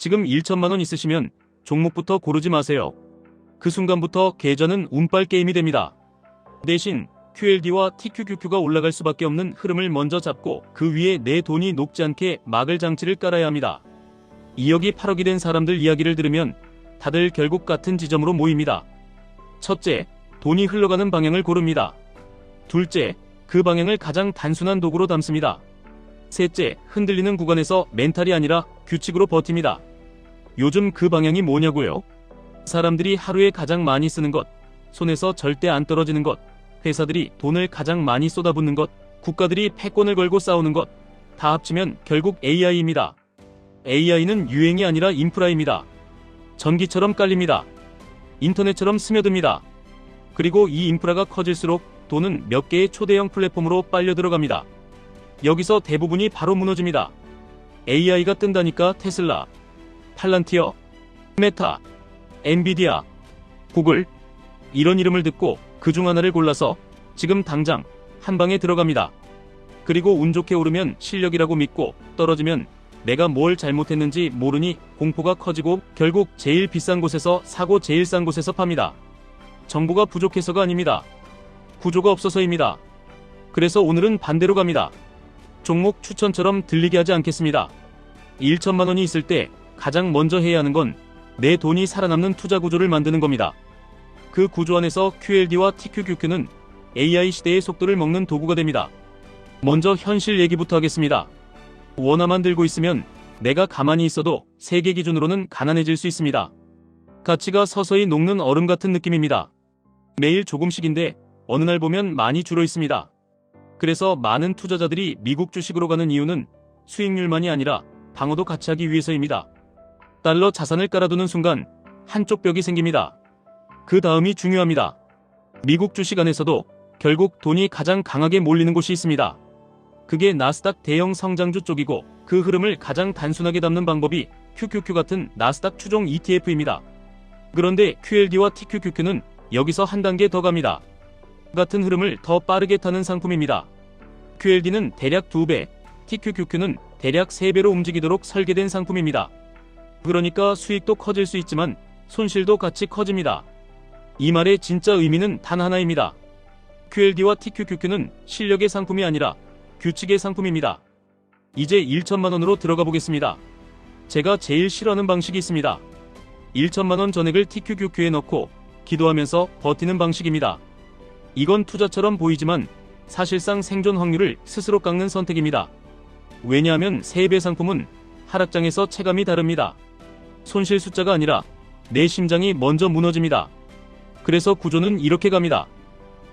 지금 1천만 원 있으시면 종목부터 고르지 마세요. 그 순간부터 계좌는 운빨 게임이 됩니다. 대신 QLD와 TQQQ가 올라갈 수밖에 없는 흐름을 먼저 잡고 그 위에 내 돈이 녹지 않게 막을 장치를 깔아야 합니다. 2억이 8억이 된 사람들 이야기를 들으면 다들 결국 같은 지점으로 모입니다. 첫째, 돈이 흘러가는 방향을 고릅니다. 둘째, 그 방향을 가장 단순한 도구로 담습니다. 셋째, 흔들리는 구간에서 멘탈이 아니라 규칙으로 버팁니다. 요즘 그 방향이 뭐냐고요? 사람들이 하루에 가장 많이 쓰는 것, 손에서 절대 안 떨어지는 것, 회사들이 돈을 가장 많이 쏟아붓는 것, 국가들이 패권을 걸고 싸우는 것, 다 합치면 결국 AI입니다. AI는 유행이 아니라 인프라입니다. 전기처럼 깔립니다. 인터넷처럼 스며듭니다. 그리고 이 인프라가 커질수록 돈은 몇 개의 초대형 플랫폼으로 빨려 들어갑니다. 여기서 대부분이 바로 무너집니다. AI가 뜬다니까 테슬라, 팔란티어, 메타, 엔비디아, 구글, 이런 이름을 듣고 그중 하나를 골라서 지금 당장 한 방에 들어갑니다. 그리고 운 좋게 오르면 실력이라고 믿고 떨어지면 내가 뭘 잘못했는지 모르니 공포가 커지고 결국 제일 비싼 곳에서 사고 제일 싼 곳에서 팝니다. 정보가 부족해서가 아닙니다. 구조가 없어서입니다. 그래서 오늘은 반대로 갑니다. 종목 추천처럼 들리게 하지 않겠습니다. 1천만 원이 있을 때 가장 먼저 해야 하는 건 내 돈이 살아남는 투자 구조를 만드는 겁니다. 그 구조 안에서 QLD와 TQQQ는 AI 시대의 속도를 먹는 도구가 됩니다. 먼저 현실 얘기부터 하겠습니다. 원화만 들고 있으면 내가 가만히 있어도 세계 기준으로는 가난해질 수 있습니다. 가치가 서서히 녹는 얼음 같은 느낌입니다. 매일 조금씩인데 어느 날 보면 많이 줄어 있습니다. 그래서 많은 투자자들이 미국 주식으로 가는 이유는 수익률만이 아니라 방어도 같이 하기 위해서입니다. 달러 자산을 깔아두는 순간 한쪽 벽이 생깁니다. 그 다음이 중요합니다. 미국 주식 안에서도 결국 돈이 가장 강하게 몰리는 곳이 있습니다. 그게 나스닥 대형 성장주 쪽이고 그 흐름을 가장 단순하게 담는 방법이 QQQ 같은 나스닥 추종 ETF입니다. 그런데 QLD와 TQQQ는 여기서 한 단계 더 갑니다. 같은 흐름을 더 빠르게 타는 상품입니다. QLD는 대략 2배, TQQQ는 대략 3배로 움직이도록 설계된 상품입니다. 그러니까 수익도 커질 수 있지만 손실도 같이 커집니다. 이 말의 진짜 의미는 단 하나입니다. QLD와 TQQQ는 실력의 상품이 아니라 규칙의 상품입니다. 이제 1천만 원으로 들어가 보겠습니다. 제가 제일 싫어하는 방식이 있습니다. 1천만 원 전액을 TQQQ에 넣고 기도하면서 버티는 방식입니다. 이건 투자처럼 보이지만 사실상 생존 확률을 스스로 깎는 선택입니다. 왜냐하면 3배 상품은 하락장에서 체감이 다릅니다. 손실 숫자가 아니라 내 심장이 먼저 무너집니다. 그래서 구조는 이렇게 갑니다.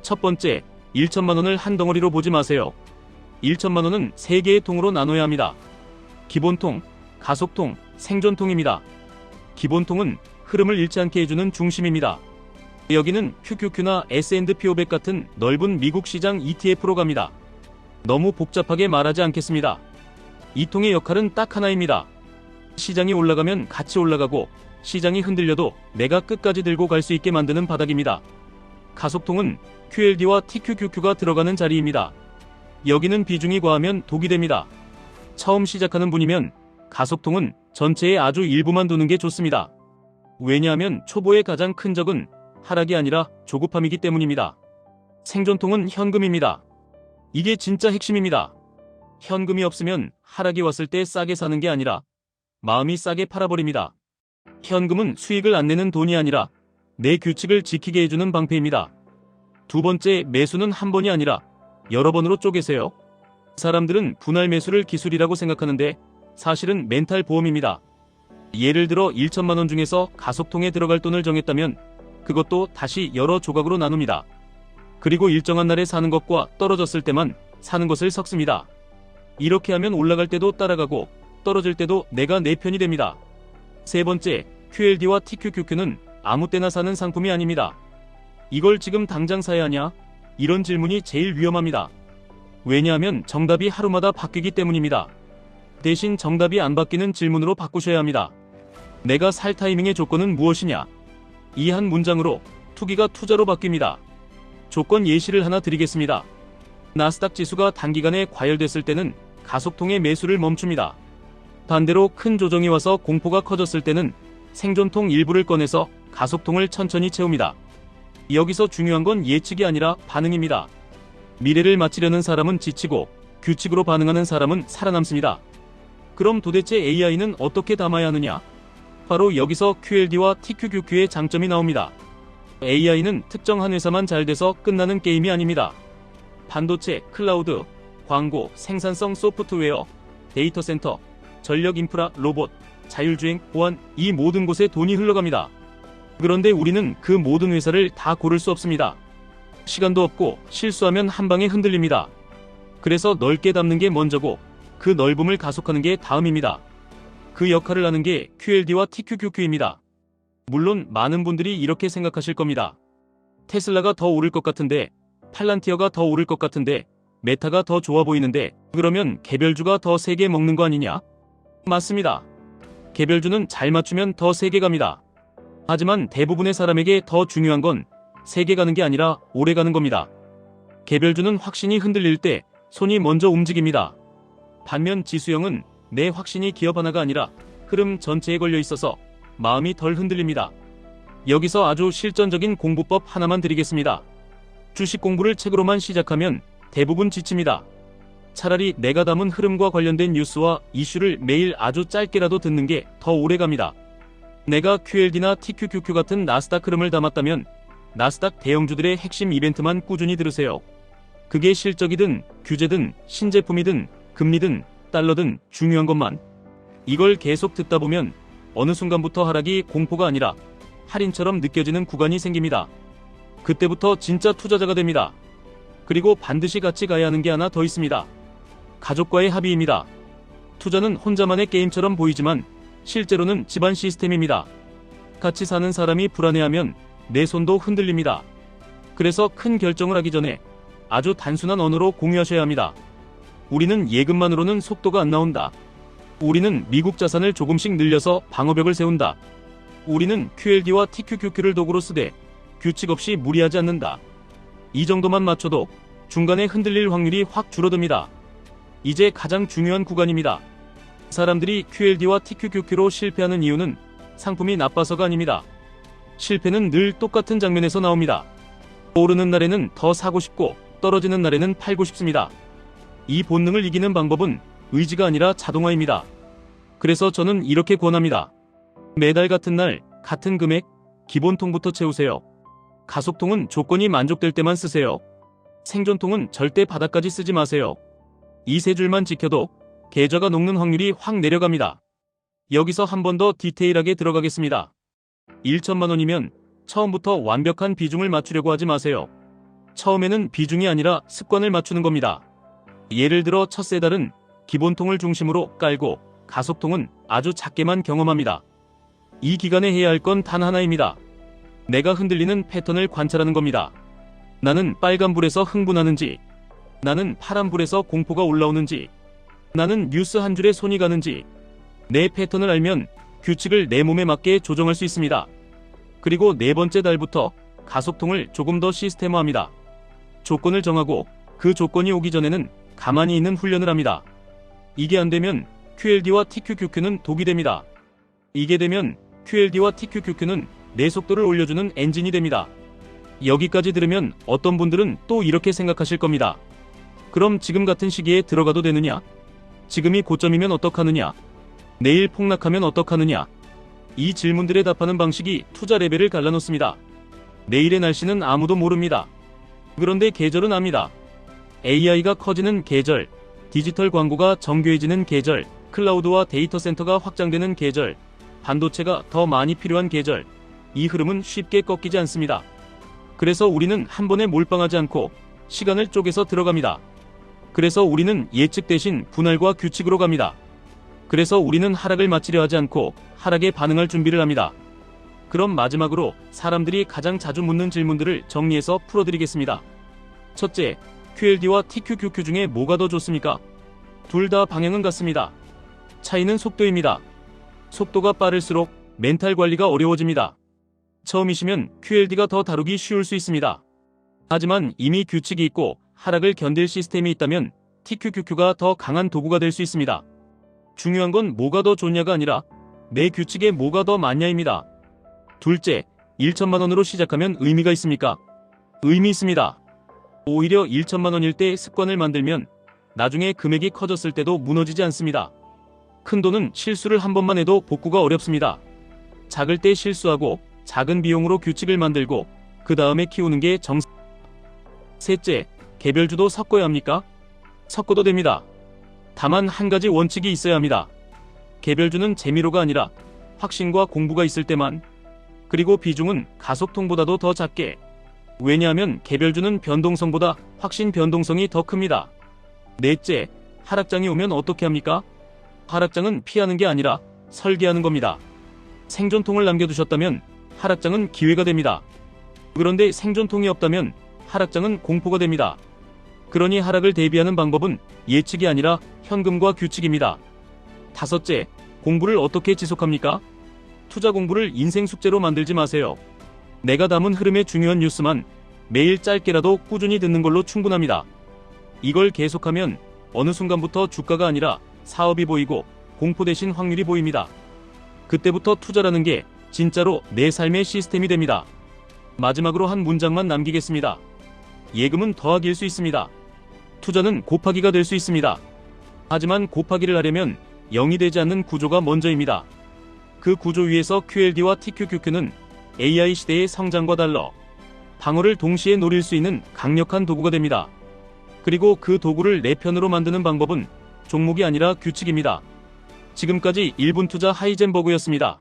첫 번째, 1천만 원을 한 덩어리로 보지 마세요. 1천만 원은 3개의 통으로 나눠야 합니다. 기본통, 가속통, 생존통입니다. 기본통은 흐름을 잃지 않게 해주는 중심입니다. 여기는 QQQ나 S&P 500 같은 넓은 미국 시장 ETF로 갑니다. 너무 복잡하게 말하지 않겠습니다. 이 통의 역할은 딱 하나입니다. 시장이 올라가면 같이 올라가고 시장이 흔들려도 내가 끝까지 들고 갈 수 있게 만드는 바닥입니다. 가속통은 QLD와 TQQQ가 들어가는 자리입니다. 여기는 비중이 과하면 독이 됩니다. 처음 시작하는 분이면 가속통은 전체의 아주 일부만 두는 게 좋습니다. 왜냐하면 초보의 가장 큰 적은 하락이 아니라 조급함이기 때문입니다. 생존통은 현금입니다. 이게 진짜 핵심입니다. 현금이 없으면 하락이 왔을 때 싸게 사는 게 아니라 마음이 싸게 팔아버립니다. 현금은 수익을 안 내는 돈이 아니라 내 규칙을 지키게 해주는 방패입니다. 두 번째, 매수는 한 번이 아니라 여러 번으로 쪼개세요. 사람들은 분할 매수를 기술이라고 생각하는데 사실은 멘탈 보험입니다. 예를 들어 1천만 원 중에서 가속통에 들어갈 돈을 정했다면 그것도 다시 여러 조각으로 나눕니다. 그리고 일정한 날에 사는 것과 떨어졌을 때만 사는 것을 섞습니다. 이렇게 하면 올라갈 때도 따라가고 떨어질 때도 내가 내 편이 됩니다. 세 번째, QLD와 TQQQ는 아무 때나 사는 상품이 아닙니다. 이걸 지금 당장 사야 하냐? 이런 질문이 제일 위험합니다. 왜냐하면 정답이 하루마다 바뀌기 때문입니다. 대신 정답이 안 바뀌는 질문으로 바꾸셔야 합니다. 내가 살 타이밍의 조건은 무엇이냐? 이 한 문장으로 투기가 투자로 바뀝니다. 조건 예시를 하나 드리겠습니다. 나스닥 지수가 단기간에 과열됐을 때는 가속통의 매수를 멈춥니다. 반대로 큰 조정이 와서 공포가 커졌을 때는 생존통 일부를 꺼내서 가속통을 천천히 채웁니다. 여기서 중요한 건 예측이 아니라 반응입니다. 미래를 맞추려는 사람은 지치고 규칙으로 반응하는 사람은 살아남습니다. 그럼 도대체 AI는 어떻게 담아야 하느냐? 바로 여기서 QLD와 TQQQ의 장점이 나옵니다. AI는 특정 한 회사만 잘 돼서 끝나는 게임이 아닙니다. 반도체, 클라우드, 광고, 생산성 소프트웨어, 데이터 센터, 전력 인프라, 로봇, 자율주행, 보안, 이 모든 곳에 돈이 흘러갑니다. 그런데 우리는 그 모든 회사를 다 고를 수 없습니다. 시간도 없고 실수하면 한 방에 흔들립니다. 그래서 넓게 담는 게 먼저고 그 넓음을 가속하는 게 다음입니다. 그 역할을 하는 게 QLD와 TQQQ입니다. 물론 많은 분들이 이렇게 생각하실 겁니다. 테슬라가 더 오를 것 같은데, 팔란티어가 더 오를 것 같은데, 메타가 더 좋아 보이는데 그러면 개별주가 더 세게 먹는 거 아니냐? 맞습니다. 개별주는 잘 맞추면 더 세게 갑니다. 하지만 대부분의 사람에게 더 중요한 건 세게 가는 게 아니라 오래 가는 겁니다. 개별주는 확신이 흔들릴 때 손이 먼저 움직입니다. 반면 지수형은 내 확신이 기업 하나가 아니라 흐름 전체에 걸려 있어서 마음이 덜 흔들립니다. 여기서 아주 실전적인 공부법 하나만 드리겠습니다. 주식 공부를 책으로만 시작하면 대부분 지칩니다. 차라리 내가 담은 흐름과 관련된 뉴스와 이슈를 매일 아주 짧게라도 듣는 게 더 오래 갑니다. 내가 QLD나 TQQQ 같은 나스닥 흐름을 담았다면 나스닥 대형주들의 핵심 이벤트만 꾸준히 들으세요. 그게 실적이든 규제든 신제품이든 금리든 달러든 중요한 것만. 이걸 계속 듣다 보면 어느 순간부터 하락이 공포가 아니라 할인처럼 느껴지는 구간이 생깁니다. 그때부터 진짜 투자자가 됩니다. 그리고 반드시 같이 가야 하는 게 하나 더 있습니다. 가족과의 합의입니다. 투자는 혼자만의 게임처럼 보이지만 실제로는 집안 시스템입니다. 같이 사는 사람이 불안해하면 내 손도 흔들립니다. 그래서 큰 결정을 하기 전에 아주 단순한 언어로 공유하셔야 합니다. 우리는 예금만으로는 속도가 안 나온다. 우리는 미국 자산을 조금씩 늘려서 방어벽을 세운다. 우리는 QLD와 TQQQ를 도구로 쓰되 규칙 없이 무리하지 않는다. 이 정도만 맞춰도 중간에 흔들릴 확률이 확 줄어듭니다. 이제 가장 중요한 구간입니다. 사람들이 QLD와 TQQQ로 실패하는 이유는 상품이 나빠서가 아닙니다. 실패는 늘 똑같은 장면에서 나옵니다. 오르는 날에는 더 사고 싶고 떨어지는 날에는 팔고 싶습니다. 이 본능을 이기는 방법은 의지가 아니라 자동화입니다. 그래서 저는 이렇게 권합니다. 매달 같은 날 같은 금액 기본통부터 채우세요. 가속통은 조건이 만족될 때만 쓰세요. 생존통은 절대 바닥까지 쓰지 마세요. 이 세 줄만 지켜도 계좌가 녹는 확률이 확 내려갑니다. 여기서 한 번 더 디테일하게 들어가겠습니다. 1천만 원이면 처음부터 완벽한 비중을 맞추려고 하지 마세요. 처음에는 비중이 아니라 습관을 맞추는 겁니다. 예를 들어 첫 세 달은 기본통을 중심으로 깔고 가속통은 아주 작게만 경험합니다. 이 기간에 해야 할 건 단 하나입니다. 내가 흔들리는 패턴을 관찰하는 겁니다. 나는 빨간불에서 흥분하는지, 나는 파란불에서 공포가 올라오는지, 나는 뉴스 한 줄에 손이 가는지. 내 패턴을 알면 규칙을 내 몸에 맞게 조정할 수 있습니다. 그리고 네 번째 달부터 가속통을 조금 더 시스템화합니다. 조건을 정하고 그 조건이 오기 전에는 가만히 있는 훈련을 합니다. 이게 안 되면 QLD와 TQQQ는 독이 됩니다. 이게 되면 QLD와 TQQQ는 내 속도를 올려주는 엔진이 됩니다. 여기까지 들으면 어떤 분들은 또 이렇게 생각하실 겁니다. 그럼 지금 같은 시기에 들어가도 되느냐? 지금이 고점이면 어떡하느냐? 내일 폭락하면 어떡하느냐? 이 질문들에 답하는 방식이 투자 레벨을 갈라놓습니다. 내일의 날씨는 아무도 모릅니다. 그런데 계절은 압니다. AI가 커지는 계절, 디지털 광고가 정교해지는 계절, 클라우드와 데이터 센터가 확장되는 계절, 반도체가 더 많이 필요한 계절. 이 흐름은 쉽게 꺾이지 않습니다. 그래서 우리는 한 번에 몰빵하지 않고 시간을 쪼개서 들어갑니다. 그래서 우리는 예측 대신 분할과 규칙으로 갑니다. 그래서 우리는 하락을 맞추려 하지 않고 하락에 반응할 준비를 합니다. 그럼 마지막으로 사람들이 가장 자주 묻는 질문들을 정리해서 풀어드리겠습니다. 첫째, QLD와 TQQQ 중에 뭐가 더 좋습니까? 둘 다 방향은 같습니다. 차이는 속도입니다. 속도가 빠를수록 멘탈 관리가 어려워집니다. 처음이시면 QLD가 더 다루기 쉬울 수 있습니다. 하지만 이미 규칙이 있고 하락을 견딜 시스템이 있다면 TQQQ가 더 강한 도구가 될 수 있습니다. 중요한 건 뭐가 더 좋냐가 아니라 내 규칙에 뭐가 더 맞냐입니다. 둘째, 1천만 원으로 시작하면 의미가 있습니까? 의미 있습니다. 오히려 1천만 원일 때 습관을 만들면 나중에 금액이 커졌을 때도 무너지지 않습니다. 큰 돈은 실수를 한 번만 해도 복구가 어렵습니다. 작을 때 실수하고 작은 비용으로 규칙을 만들고 그 다음에 키우는 게 정석. 셋째, 개별주도 섞어야 합니까? 섞어도 됩니다. 다만 한 가지 원칙이 있어야 합니다. 개별주는 재미로가 아니라 확신과 공부가 있을 때만, 그리고 비중은 가속통보다도 더 작게. 왜냐하면 개별주는 변동성보다 확신 변동성이 더 큽니다. 넷째, 하락장이 오면 어떻게 합니까? 하락장은 피하는 게 아니라 설계하는 겁니다. 생존통을 남겨두셨다면 하락장은 기회가 됩니다. 그런데 생존통이 없다면 하락장은 공포가 됩니다. 그러니 하락을 대비하는 방법은 예측이 아니라 현금과 규칙입니다. 다섯째, 공부를 어떻게 지속합니까? 투자 공부를 인생 숙제로 만들지 마세요. 내가 담은 흐름의 중요한 뉴스만 매일 짧게라도 꾸준히 듣는 걸로 충분합니다. 이걸 계속하면 어느 순간부터 주가가 아니라 사업이 보이고 공포 대신 확률이 보입니다. 그때부터 투자라는 게 진짜로 내 삶의 시스템이 됩니다. 마지막으로 한 문장만 남기겠습니다. 예금은 더하기일 수 있습니다. 투자는 곱하기가 될 수 있습니다. 하지만 곱하기를 하려면 0이 되지 않는 구조가 먼저입니다. 그 구조 위에서 QLD와 TQQQ는 AI 시대의 성장과 달러, 방어를 동시에 노릴 수 있는 강력한 도구가 됩니다. 그리고 그 도구를 내 편으로 만드는 방법은 종목이 아니라 규칙입니다. 지금까지 1분 투자 하이젠버그였습니다.